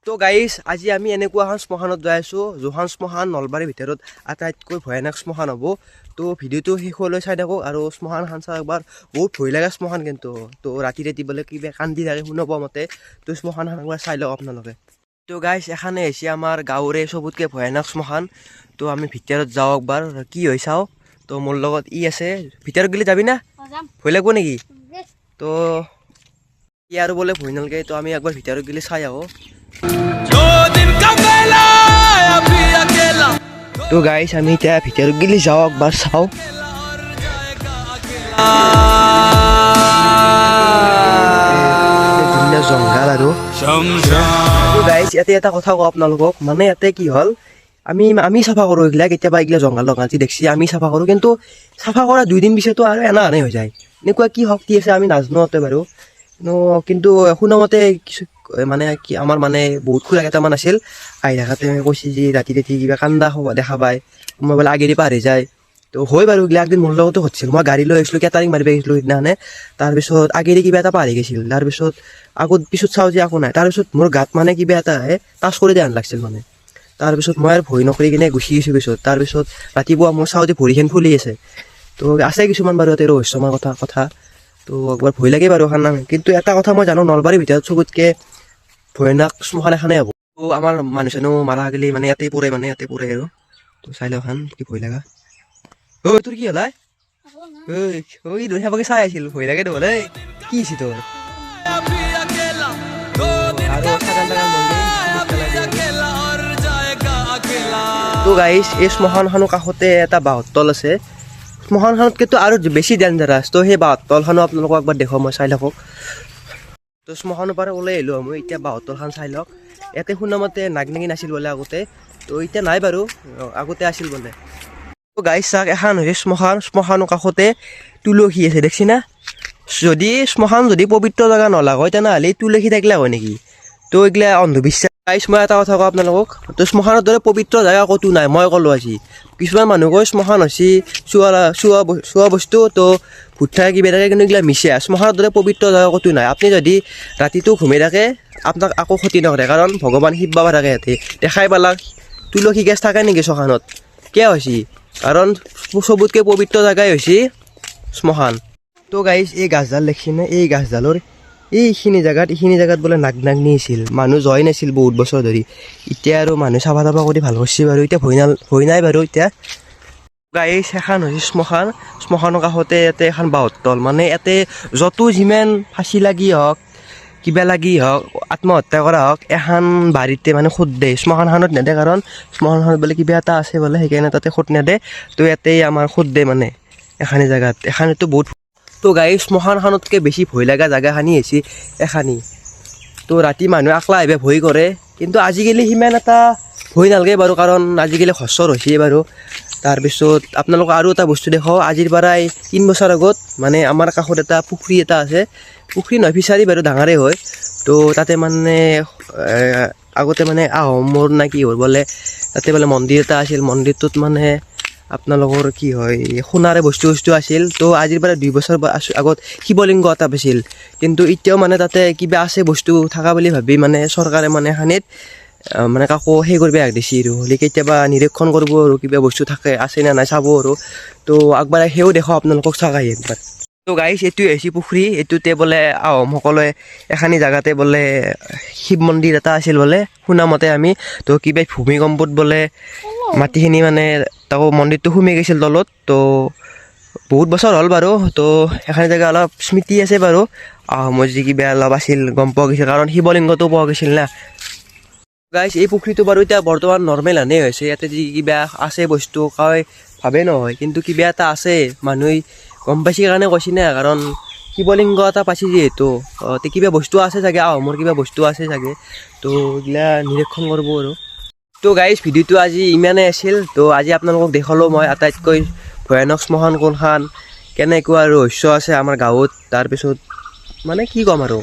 তো গাইজ আজি আমি এনেকুৱা এখন শ্মশানত যাই আছোঁ যোনখন শ্মশান নলবাৰীৰ ভিতৰত আটাইতকৈ ভয়ানক শ্মশান হ'ব। তো ভিডিঅ'টো শেষলৈ চাই থাকক আৰু শ্মশানখন চাওক এবাৰ বহুত ভয় লগা শ্মশান কিন্তু। তো ৰাতি বোলে কিবা কান্দি থাকে শুনা পোৱা মতে। তো শ্মশানখন একবাৰ চাই লওক আপোনালোকে। তো গাইজ এখানে হৈছে আমাৰ গাঁৱৰে চবতকৈ ভয়ানক শ্মশান। তো আমি ভিতৰত যাওঁ একবাৰ কি হৈ চাওঁ। তো মোৰ লগত ই আছে, ভিতৰত গ'লে যাবি না? ভয় লাগব নেকি? তো ই আৰু বোলে ভয় নালাগে। তো আমি একবাৰ ভিতৰত গ'লে চাই আহোঁ। তো গাইজ আমি এতিয়া ভিতৰত গ'লে যাওঁ একবাৰ চাওঁ। জংঘল আৰু গাইজ ইয়াতে এটা কথা কওঁ আপোনালোকক, মানে ইয়াতে কি হ'ল আমি চাফা কৰোঁ এইগিলা, কেতিয়াবা এইগিলা জংঘল লগাই দেখছি আমি চাফা কৰোঁ, কিন্তু চাফা কৰা 2 দিন পিছতো আৰু এনে হৈ যায়। এনেকুৱা কি শক্তি আছে আমি নাজানো বাৰু। কিন্তু শুনামতে কিছু মানে কি আমাৰ মানে বহুত খুৰা কেইটামান আছিল, আহি থাকাতে কৈছে যে ৰাতি কিবা কান্দা দেখা পায়, মই বোলে আগেদি পাহৰি যায়। তো হয় বাৰু এইগিলা একদিন মোৰ লগতো ঘটিছিল। মই গাড়ী লৈ আহিছিলোঁ, কেটাৰিং মাৰিব আহিছিলোঁ সেইদিনাখনে। তাৰপিছত আগেদি কিবা এটা পাহৰি গৈছিল। তাৰপিছত পিছত চাওঁ যে একো নাই। তাৰপিছত মোৰ গাত মানে কিবা এটা টাচ কৰি দিয়া লাগিছিল মানে। তাৰপিছত মই আৰু ভয় নকৰি কিনে গুচি গৈছোঁ পিছত। তাৰপিছত ৰাতিপুৱা মই চাওঁ যে ভৰিখন ফুলি আছে। তো আছে কিছুমান বাৰু ইয়াতে ৰহস্যময় কথা। তো একবাৰ ভয় লাগে বাৰু এখন, কিন্তু এটা কথা মই জানো নলবাৰীৰ ভিতৰত চবতকৈ ভয়ানক শ্মশান এখনেই হ'ব। তো আমাৰ মানুহ চানুহ মাৰা গ'লে মানে ইয়াতে পৰে আৰু। তো চাই লওক এখন কি ভয় লগা। ঐ তোৰ কি হ'ল? ঐ দুনিয়াকে চাই আছিল, ভয় লাগে দেখোন। কি হৈছে তোৰ? তো গাইজ এই শ্মশানখনৰ কাষতে এটা বাঁহৰ তল আছে। শ্মশানখনতকৈতো আৰু বেছি ডেঞ্জাৰাছ। তো সেই বাঁহৰ তলখনো আপোনালোকক একবাৰ দেখুৱাম, মই চাই থাকক। তো শ্মশানৰ পৰা ওলাই আহিলোঁ মই, এতিয়া বাঁহৰ তলখন চাই লওক। ইয়াতে শুনামতে নাগি নাছিল বোলে আগতে। তো এতিয়া নাই বাৰু, আগতে আছিল বোলে। তো গাইজ চাওক এখন হৈছে শ্মশানৰ কাষতে তুলসী আছে, দেখছি না? যদি শ্মশান যদি পবিত্ৰ জেগা নলাগ হয় তেনেহ'লে তুলসী থাকিলে হয় নেকি? তো এইগিলা অন্ধবিশ্বাস। গাইজ মই এটা কথা কওঁ আপোনালোকক, তো শ্মশানৰ দৰে পবিত্ৰ জেগা ক'তো নাই, মই ক'লোঁ আজি। কিছুমান মানুহ কয় শ্মশান হৈছে চোৱা বস্তু, তো ভূত থাকে কিবা থাকে, কিন্তু এইগিলা মিছা। শ্মশানৰ দৰে পবিত্ৰ জেগা ক'তো নাই। আপুনি যদি ৰাতিটো ঘুমি থাকে আপোনাক একো ক্ষতি নকৰে, কাৰণ ভগৱান শিৱ বাবা থাকে ইয়াতে। দেখাই পালাক তুলসী গেছ থাকে নেকি শ্মশানত? কিয় হৈছে? কাৰণ চবতকৈ পবিত্ৰ জেগাই হৈছে শ্মশান। তো গাইজ এই গাছডাল দেখিছেনে? এই গাছডালৰ এইখিনি জেগাত বোলে নাগনি আছিল, মানুহ যোৱাই নাছিল বহুত বছৰ ধৰি। এতিয়া আৰু মানুহ চাফা কৰি ভাল কৰিছে বাৰু, এতিয়া ভয় নাই বাৰু এতিয়া। গাইজ এখন হৈছে শ্মশানৰ কাষতে ইয়াতে এখন বাঁহৰ তল, মানে ইয়াতে য'তো যিমান ফাঁচি লাগি হওক কিবা লাগি হওক আত্মহত্যা কৰা হওক এখন বাৰীতে মানে সোধ দিয়ে। শ্মশানখনত নেদে, কাৰণ শ্মশানখনত বোলে কিবা এটা আছে বোলে, সেইকাৰণে তাতে সোধ নেদে। তো ইয়াতে আমাৰ সোধ দিয়ে মানে এখানি জেগাত। এখানিতো বহুত। তো গাইজ শ্মশানখনতকৈ বেছি ভয় লগা জেগাখানি হৈছে এখানি। তো ৰাতি মানুহে একলা আহিব ভয় কৰে, কিন্তু আজিকালি সিমান এটা ভয় নালাগে বাৰু, কাৰণ আজিকালি খচ্চৰ হৈছে বাৰু। তাৰপিছত আপোনালোকক আৰু এটা বস্তু দেখাওঁ। আজিৰ পৰাই 3 বছৰ আগত মানে আমাৰ কাষত এটা পুখুৰী এটা আছে, পুখুৰী নহয় ফিচাৰী বাৰু, ডাঙৰেই হয়। তো তাতে মানে আগতে মানে আহোমৰ না কি হ'ল বোলে, তাতে বোলে মন্দিৰ এটা আছিল। মন্দিৰটোত মানে আপোনালোকৰ কি হয় সোণাৰে বস্তু আছিল। তো আজিৰ পৰা 2 বছৰ আগত শিৱলিংগ এটা পাইছিল, কিন্তু এতিয়াও মানে তাতে কিবা আছে বস্তু থকা বুলি ভাবি মানে চৰকাৰে মানে এখানিত মানে কাকো সেই কৰিব দিছে আৰু, হ'লে কেতিয়াবা নিৰীক্ষণ কৰিব আৰু কিবা বস্তু থাকে আছে নে নাই চাব আৰু। তো একবাৰ সেও দেখাওঁ আপোনালোকক, চাওক আহি একবাৰ। তো গাইজ এইটোৱে হৈছে পুখুৰী। এইটোতে বোলে আহোমসকলে এখানি জেগাতে বোলে শিৱ মন্দিৰ এটা আছিল বোলে শুনামতে আমি। তো কিবা ভূমিকম্পত বোলে মাটিখিনি মানে তাকো মন্দিৰটো সোমাই গৈছিল তলত। তো বহুত বছৰ হ'ল বাৰু। তো এখানি জেগা অলপ স্মৃতি আছে বাৰু, আহোমৰ যি কিবা অলপ আছিল গম পোৱা গৈছিল, কাৰণ শিৱলিংগটো পোৱা গৈছিল না। গাইজ এই পুখুৰীটো বাৰু এতিয়া বৰ্তমান নৰ্মেল হানেই হৈছে। ইয়াতে যি কিবা আছে বস্তু কাই ভাবে নহয়, কিন্তু কিবা এটা আছে মানুহে গম পাইছে কাৰণে কৈছে না, কাৰণ শিৱলিংগ এটা পাইছে যিহেতু কিবা বস্তু আছে চাগে, আহোমৰ কিবা বস্তু আছে চাগে। তো এইগিলা নিৰীক্ষণ কৰিব আৰু। তো গাইজ ভিডিঅ'টো আজি ইমানেই আছিল। তো আজি আপোনালোকক দেখালোঁ মই আটাইতকৈ ভয়ানক শ্মশান কোনখন, কেনেকুৱা ৰহস্য আছে আমাৰ গাঁৱত। তাৰপিছত মানে কি ক'ম আৰু